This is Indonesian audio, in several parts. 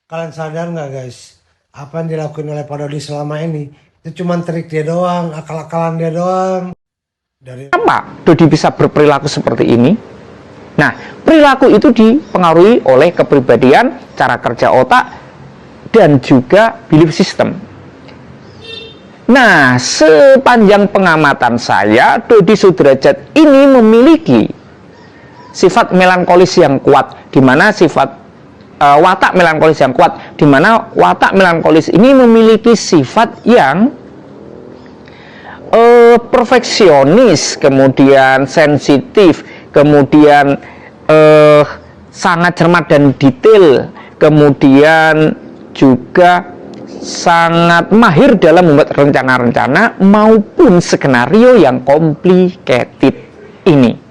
Kalian sadar nggak guys, apa yang dilakukan oleh Pak Dodi selama ini itu cuma trik dia doang, akal-akalan dia doang. Dari Kenapa Dodi bisa berperilaku seperti ini? Nah, perilaku itu dipengaruhi oleh kepribadian, cara kerja otak, dan juga belief system. Nah, sepanjang pengamatan saya, Dodi Sudrajat ini memiliki sifat melankolis yang kuat, di mana watak melankolis yang kuat, di mana watak melankolis ini memiliki sifat yang perfeksionis, kemudian sensitif, kemudian sangat cermat dan detail, kemudian juga sangat mahir dalam membuat rencana-rencana maupun skenario yang complicated ini.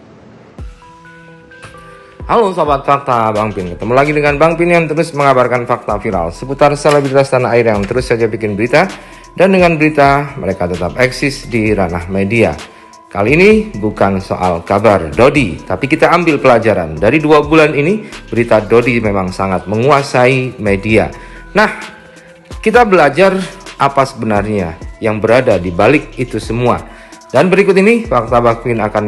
Halo Sobat Fakta, Bang Pin. Ketemu lagi dengan Bang Pin yang terus mengabarkan fakta viral seputar selebritas tanah air yang terus saja bikin berita. Dan dengan berita, mereka tetap eksis di ranah media. Kali ini bukan soal kabar Dodi, tapi kita ambil pelajaran. Dari 2 bulan ini, berita Dodi memang sangat menguasai media. Nah, kita belajar apa sebenarnya yang berada di balik itu semua. Dan berikut ini, Fakta Bang Pin akan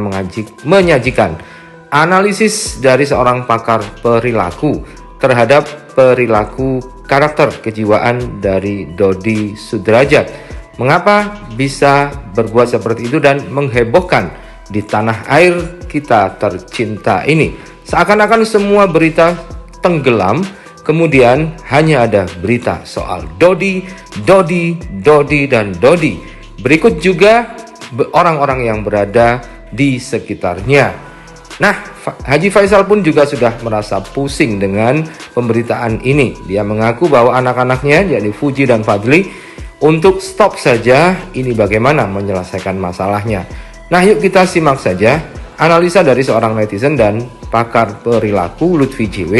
menyajikan analisis dari seorang pakar perilaku terhadap perilaku karakter kejiwaan dari Dodi Sudrajat. Mengapa bisa berbuat seperti itu dan menghebohkan di tanah air kita tercinta ini? Seakan-akan semua berita tenggelam, kemudian hanya ada berita soal Dodi, dan Dodi. Berikut juga orang-orang yang berada di sekitarnya. Nah, Haji Faisal pun juga sudah merasa pusing dengan pemberitaan ini. Dia mengaku bahwa anak-anaknya, yakni Fuji dan Fadli, untuk stop saja ini bagaimana menyelesaikan masalahnya. Nah, yuk kita simak saja analisa dari seorang netizen dan pakar perilaku Lutfi JW.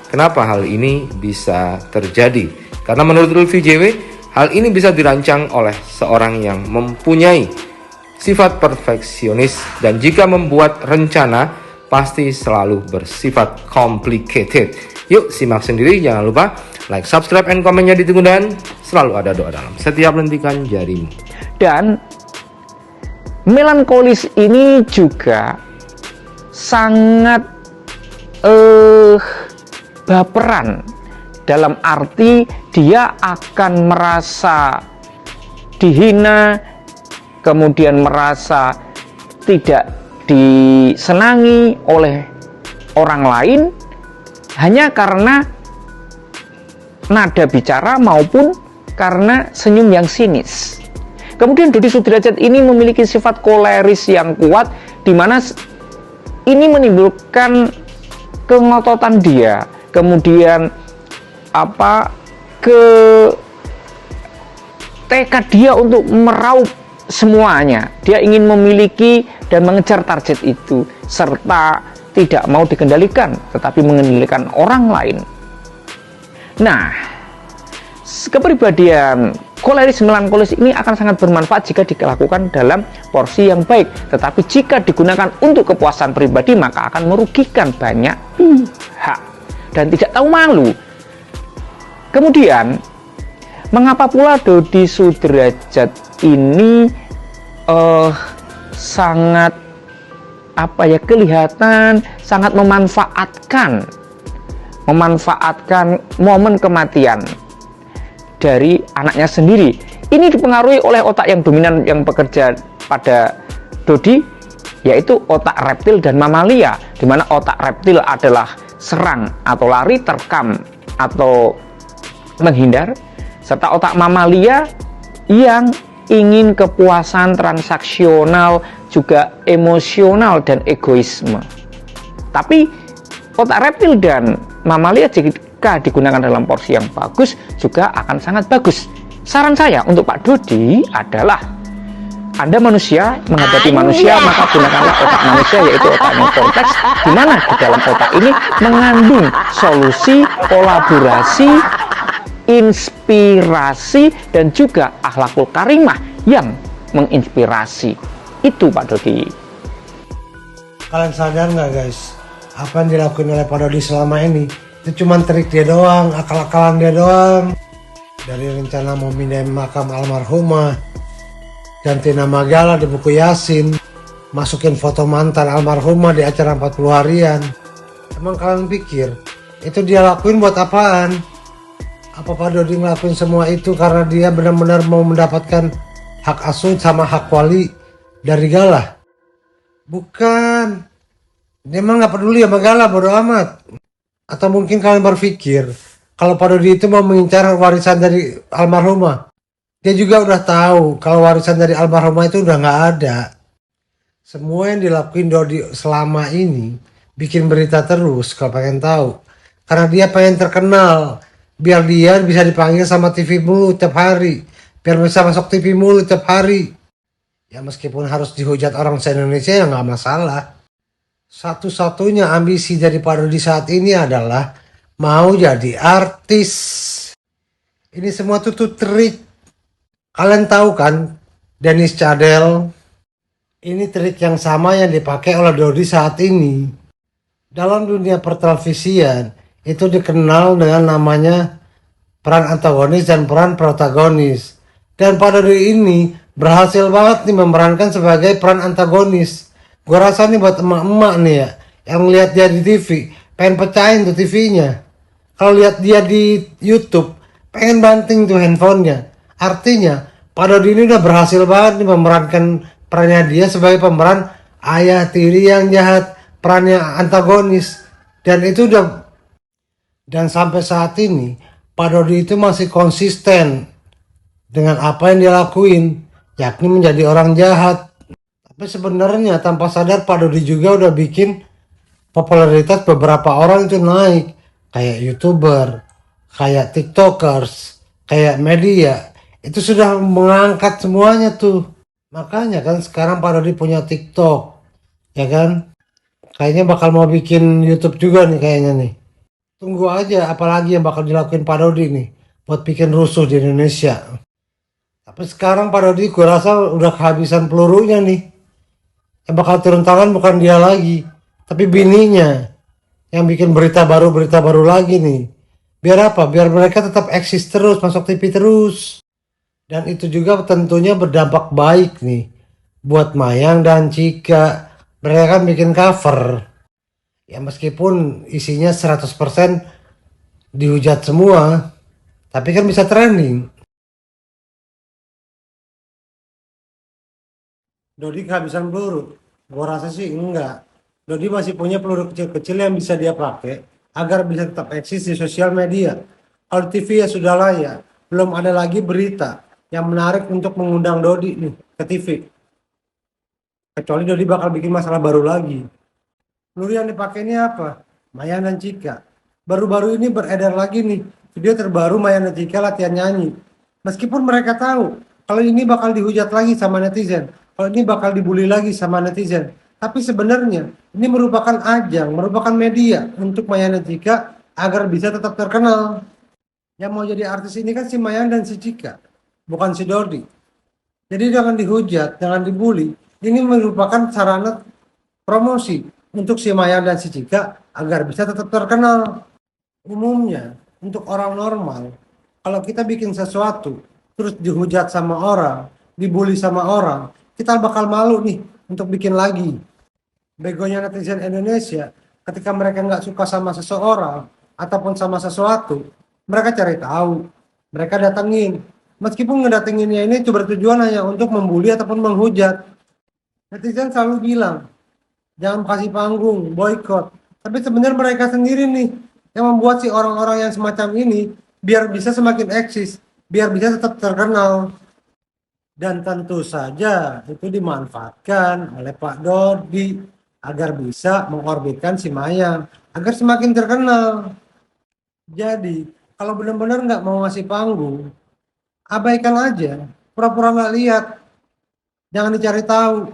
Kenapa hal ini bisa terjadi? Karena menurut Lutfi JW, hal ini bisa dirancang oleh seorang yang mempunyai sifat perfeksionis dan jika membuat rencana pasti selalu bersifat complicated. Yuk simak sendiri, jangan lupa like, subscribe, and komennya ditunggu dan selalu ada doa dalam setiap lentikan jarimu. Dan melankolis ini juga sangat baperan, dalam arti dia akan merasa dihina, kemudian merasa tidak disenangi oleh orang lain hanya karena nada bicara maupun karena senyum yang sinis. Kemudian Dodi Sudrajat ini memiliki sifat koleris yang kuat, di mana ini menimbulkan kengototan dia, kemudian tekad dia untuk meraup semuanya. Dia ingin memiliki dan mengejar target itu, serta tidak mau dikendalikan, tetapi mengendalikan orang lain. Nah, kepribadian koleris melankolis ini akan sangat bermanfaat jika dilakukan dalam porsi yang baik, tetapi jika digunakan untuk kepuasan pribadi maka akan merugikan banyak pihak dan tidak tahu malu. Kemudian, mengapa pula Dodi Sudrajat ini sangat kelihatan sangat memanfaatkan momen kematian dari anaknya sendiri. Ini dipengaruhi oleh otak yang dominan yang bekerja pada Dodi, yaitu otak reptil dan mamalia, di mana otak reptil adalah serang atau lari, terkam atau menghindar, serta otak mamalia yang ingin kepuasan transaksional, juga emosional dan egoisme. Tapi otak reptil dan mamalia jika digunakan dalam porsi yang bagus juga akan sangat bagus. Saran saya untuk Pak Dodi adalah, Anda manusia menghadapi manusia, maka gunakanlah otak manusia, yaitu otak neokorteks, di mana di dalam otak ini mengandung solusi, kolaborasi, inspirasi, dan juga akhlakul karimah yang menginspirasi. Itu Pak Dodi. kalian sadar nggak guys, apa yang dilakukan oleh Pak Dodi selama ini itu cuma trik dia doang, akal-akalan dia doang. Dari rencana mau pindahin makam almarhumah, ganti nama Gala di buku Yasin, masukin foto mantan almarhumah di acara 40 harian. Emang kalian pikir itu dia lakuin buat apaan? Apa Pak Dodi ngelakuin semua itu karena dia benar-benar mau mendapatkan hak asuh sama hak wali dari Gala? Bukan. Dia emang gak peduli sama Gala, bodo amat. Atau mungkin kalian berpikir kalau Pak Dodi itu mau mengincar warisan dari almarhumah. Dia juga udah tahu kalau warisan dari almarhumah itu udah gak ada. Semua yang dilakuin Dodi selama ini bikin berita terus kalau pengen tahu. Karena dia pengen terkenal. Biar dia bisa dipanggil sama TV mulu tiap hari. Biar bisa masuk TV mulu tiap hari. Ya meskipun harus dihujat orang se-Indonesia ya gak masalah. Satu-satunya ambisi dari Pak Dodi saat ini adalah mau jadi artis. Ini semua tuh trik. Kalian tahu kan Dennis Cadel? Ini trik yang sama yang dipakai oleh Dodi saat ini. Dalam dunia pertelevisian itu dikenal dengan namanya peran antagonis dan peran protagonis. Dan Pak Dodi ini berhasil banget nih memerankan sebagai peran antagonis. Gue rasa nih buat emak-emak nih ya, yang lihat dia di TV, pengen pecahin tuh TV-nya. Kalau lihat dia di YouTube, pengen banting tuh handphonenya. Artinya, Pak Dodi ini udah berhasil banget nih memerankan perannya dia sebagai pemeran ayah tiri yang jahat, perannya antagonis. Dan itu udah, dan sampai saat ini, Pak Dodi itu masih konsisten dengan apa yang dia lakuin, yakni menjadi orang jahat. Tapi sebenarnya tanpa sadar Pak Dodi juga udah bikin popularitas beberapa orang itu naik. Kayak YouTuber, kayak TikTokers, kayak media. Itu sudah mengangkat semuanya tuh. Makanya kan sekarang Pak Dodi punya TikTok. Ya kan? Kayaknya bakal mau bikin YouTube juga nih kayaknya nih. Tunggu aja apalagi yang bakal dilakuin Pak Dodi nih. Buat bikin rusuh di Indonesia. Tapi sekarang Pak Dodi gue rasa udah kehabisan pelurunya nih. Yang bakal turun tangan bukan dia lagi, tapi bininya yang bikin berita baru lagi nih. Biar apa? Biar mereka tetap eksis terus, masuk TV terus. Dan itu juga tentunya berdampak baik nih buat Mayang dan Cika. Mereka kan bikin cover. Ya meskipun isinya 100% dihujat semua, tapi kan bisa trending. Dodi kehabisan peluru? Gua rasa sih enggak. Dodi masih punya peluru kecil-kecil yang bisa dia pakai agar bisa tetap eksis di sosial media. Kalau TV ya sudahlah ya, belum ada lagi berita yang menarik untuk mengundang Dodi nih ke TV. Kecuali Dodi bakal bikin masalah baru lagi. Peluru yang dipakai ini apa? Maya dan Cika. Baru-baru ini beredar lagi nih video terbaru Maya dan Cika latihan nyanyi. Meskipun mereka tahu kalau ini bakal dihujat lagi sama netizen. Kalau ini bakal dibully lagi sama netizen. Tapi sebenarnya ini merupakan ajang, merupakan media untuk Maya dan Cika agar bisa tetap terkenal. Yang mau jadi artis ini kan si Maya dan si Cika, bukan si Dodi. Jadi jangan dihujat, jangan dibully. Ini merupakan sarana promosi untuk si Maya dan si Cika agar bisa tetap terkenal. Umumnya untuk orang normal, kalau kita bikin sesuatu terus dihujat sama orang, dibully sama orang, kita bakal malu nih untuk bikin lagi. Begonya netizen Indonesia, ketika mereka nggak suka sama seseorang ataupun sama sesuatu, mereka cari tahu, mereka datengin. Meskipun ngedatenginnya ini bertujuan hanya untuk membuli ataupun menghujat. Netizen selalu bilang, jangan kasih panggung, boykot. Tapi sebenarnya mereka sendiri nih yang membuat si orang-orang yang semacam ini biar bisa semakin eksis, biar bisa tetap terkenal. Dan tentu saja itu dimanfaatkan oleh Pak Dodi agar bisa mengorbitkan si Mayang, agar semakin terkenal. Jadi, kalau benar-benar nggak mau ngasih panggung, abaikan aja, pura-pura nggak lihat. Jangan dicari tahu,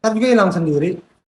ntar juga hilang sendiri.